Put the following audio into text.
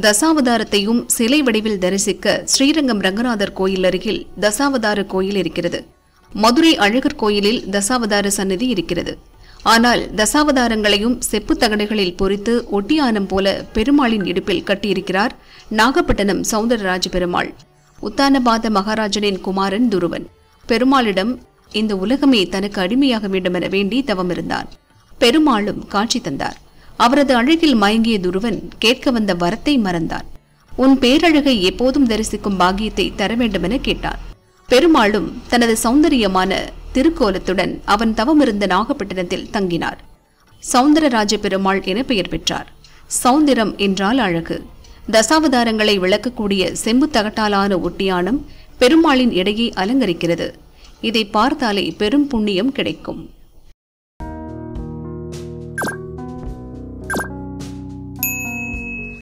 தசாவதாரத்தையும் சிலை வடிவில் தரிசிக்க ஸ்ரீரங்கம் ரங்கநாதர் கோயில் அருகில் தசாவதார கோயில் இருக்கிறது. மதுரை அழகர் கோயிலில் தசாவதார சன்னதி இருக்கிறது. ஆனால் தசாவதாரங்களையும் செப்பு தகடுகளில் பொறித்து ஒட்டியானம் போல பெருமாளின் இடுப்பில் கட்டியிருக்கிறார் நாகப்பட்டினம் சௌந்தரராஜ பெருமாள். உத்தானபாத மகாராஜனின் குமாரன் துருவன் பெருமாளிடம் இந்த உலகமே தனக்கு அடிமையாக வேண்டுமென வேண்டி தவமிருந்தான். பெருமாளும் காட்சி தந்தார். அவரது அழகில் மயங்கிய துருவன் கேட்க வந்த வரத்தை மறந்தான். உன் பேரழகை எப்போதும் தரிசிக்கும் பாக்கியத்தை தர வேண்டுமென கேட்டான். பெருமாளும் தனது சௌந்தரியமான திருக்கோலத்துடன் அவன் தவமிருந்த நாகப்பட்டினத்தில் தங்கினார். சௌந்தரராஜ பெருமாள் என பெயர் பெற்றார். சௌந்தரம் என்றால் அழகு. தசாவதாரங்களை விளக்கக்கூடிய செம்பு தகட்டாலான ஒட்டியானம் பெருமாளின் இடையை அலங்கரிக்கிறது. இதை பார்த்தாலே பெரும் புண்ணியம் கிடைக்கும்.